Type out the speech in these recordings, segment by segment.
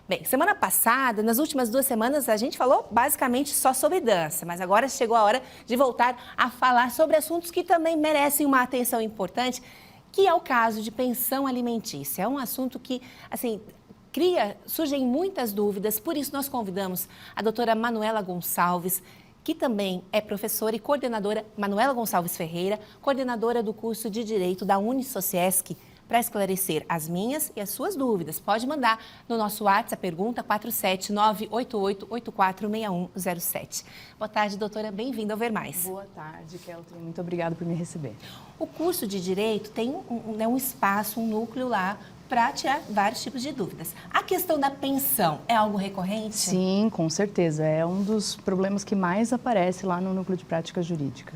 Bem, semana passada, nas últimas 2 semanas, a gente falou basicamente só sobre dança, mas agora chegou a hora de voltar a falar sobre assuntos que também merecem uma atenção importante, que é o caso de pensão alimentícia. É um assunto que, assim, surgem muitas dúvidas, por isso nós convidamos a doutora Manuela Gonçalves, que também é professora e coordenadora, Manuela Gonçalves Ferreira, coordenadora do curso de Direito da Unisociesc, para esclarecer as minhas e as suas dúvidas. Pode mandar no nosso WhatsApp a pergunta 47988846107. Boa tarde, doutora. Bem-vinda ao Ver Mais. Boa tarde, Kelton. Muito obrigada por me receber. O curso de Direito tem um espaço, um núcleo lá para tirar vários tipos de dúvidas. A questão da pensão é algo recorrente? Sim, com certeza. É um dos problemas que mais aparece lá no núcleo de prática jurídica.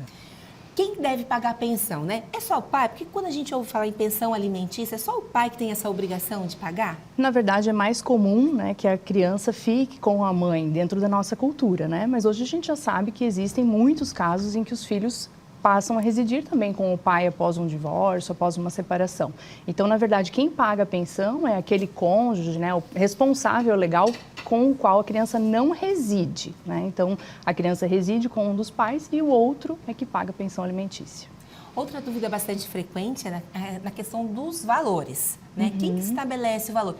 Quem deve pagar a pensão, né? É só o pai? Porque quando a gente ouve falar em pensão alimentícia, é só o pai que tem essa obrigação de pagar? Na verdade, é mais comum, né, que a criança fique com a mãe dentro da nossa cultura, né? Mas hoje a gente já sabe que existem muitos casos em que os filhos passam a residir também com o pai após um divórcio, após uma separação. Então, na verdade, quem paga a pensão é aquele cônjuge, né, o responsável legal com o qual a criança não reside, né? Então, a criança reside com um dos pais e o outro é que paga a pensão alimentícia. Outra dúvida bastante frequente é na questão dos valores, né? Quem que estabelece o valor?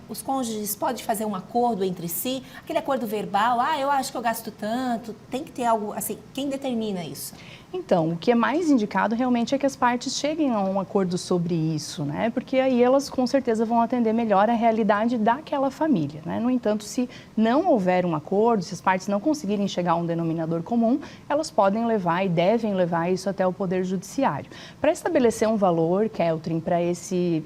Os cônjuges podem fazer um acordo entre si, aquele acordo verbal, eu acho que eu gasto tanto, tem que ter algo assim, quem determina isso? Então, o que é mais indicado realmente é que as partes cheguem a um acordo sobre isso, né? Porque aí elas com certeza vão atender melhor a realidade daquela família, né? No entanto, se não houver um acordo, se as partes não conseguirem chegar a um denominador comum, elas podem levar e devem levar isso até o Poder Judiciário. Para estabelecer um valor, Keltrin, para esse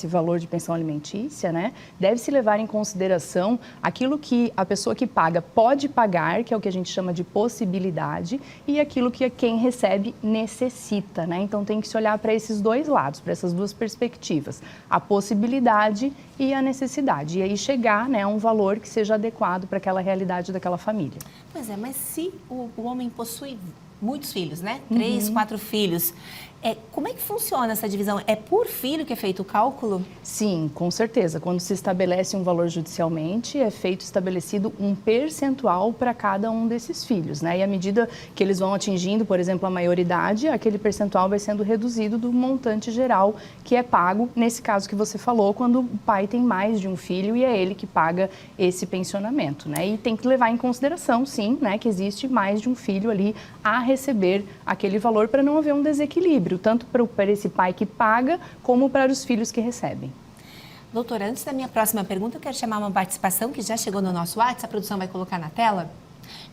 valor de pensão alimentícia, né? Deve-se levar em consideração aquilo que a pessoa que paga pode pagar, que é o que a gente chama de possibilidade, e aquilo que quem recebe necessita, né? Então tem que se olhar para esses dois lados, para essas duas perspectivas, a possibilidade e a necessidade, e aí chegar, né, a um valor que seja adequado para aquela realidade daquela família. Pois é, mas se o homem possui muitos filhos, né? 3, 4 filhos. Como é que funciona essa divisão? É por filho que é feito o cálculo? Sim, com certeza. Quando se estabelece um valor judicialmente, é estabelecido um percentual para cada um desses filhos, né? E à medida que eles vão atingindo, por exemplo, a maioridade, aquele percentual vai sendo reduzido do montante geral que é pago, nesse caso que você falou, quando o pai tem mais de um filho e é ele que paga esse pensionamento, né? E tem que levar em consideração, sim, né, que existe mais de um filho ali a receber aquele valor para não haver um desequilíbrio, tanto para esse pai que paga, como para os filhos que recebem. Doutora, antes da minha próxima pergunta, eu quero chamar uma participação que já chegou no nosso WhatsApp, a produção vai colocar na tela.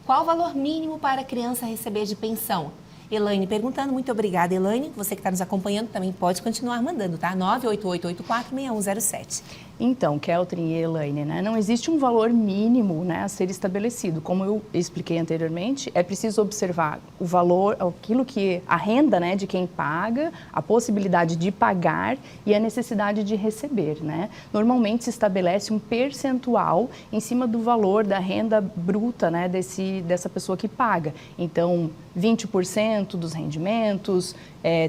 Qual o valor mínimo para a criança receber de pensão? Elaine perguntando, muito obrigada, Elaine. Você que está nos acompanhando também pode continuar mandando, tá? 988846107. Então, Keltrin e Elaine, né, não existe um valor mínimo, né, a ser estabelecido. Como eu expliquei anteriormente, é preciso observar o valor, aquilo que a renda, né, de quem paga, a possibilidade de pagar e a necessidade de receber, né? Normalmente se estabelece um percentual em cima do valor da renda bruta, né, dessa pessoa que paga. Então, 20% dos rendimentos,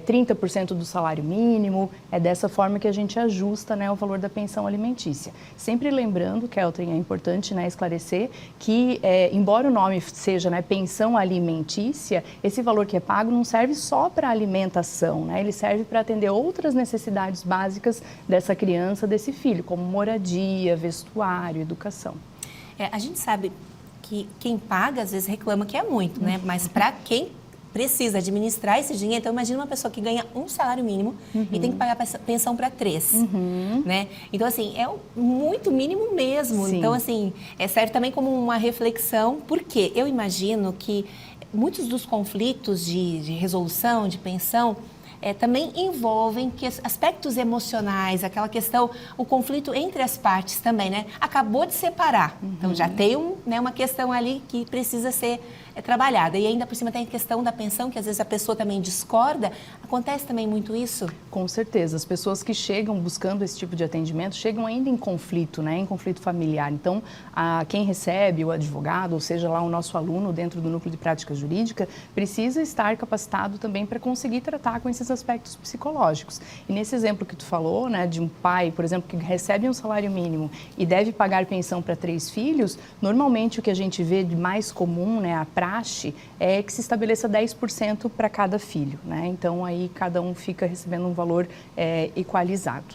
30% do salário mínimo, é dessa forma que a gente ajusta, né, o valor da pensão alimentícia. Sempre lembrando, Keltrin, é importante, né, esclarecer que, embora o nome seja, né, pensão alimentícia, esse valor que é pago não serve só para alimentação, né, ele serve para atender outras necessidades básicas dessa criança, desse filho, como moradia, vestuário, educação. A gente sabe que quem paga, às vezes, reclama que é muito, né? Mas para quem precisa administrar esse dinheiro, então imagina uma pessoa que ganha um salário mínimo e tem que pagar pensão para 3, né? Então, assim, é muito mínimo mesmo. Sim. Então, assim, serve também como uma reflexão, porque eu imagino que muitos dos conflitos de resolução, de pensão, também envolvem aspectos emocionais, aquela questão, o conflito entre as partes também, né? Acabou de separar, então já tem uma questão ali que precisa ser é trabalhada. E ainda por cima tem a questão da pensão, que às vezes a pessoa também discorda. Acontece também muito isso? Com certeza. As pessoas que chegam buscando esse tipo de atendimento chegam ainda em conflito, né? Em conflito familiar. Então, quem recebe, o advogado, ou seja, lá o nosso aluno dentro do núcleo de prática jurídica, precisa estar capacitado também para conseguir tratar com esses aspectos psicológicos. E nesse exemplo que tu falou, né, de um pai, por exemplo, que recebe um salário mínimo e deve pagar pensão para 3 filhos, normalmente o que a gente vê de mais comum, né, a praxe, é que se estabeleça 10% para cada filho, né? Então aí cada um fica recebendo um valor equalizado.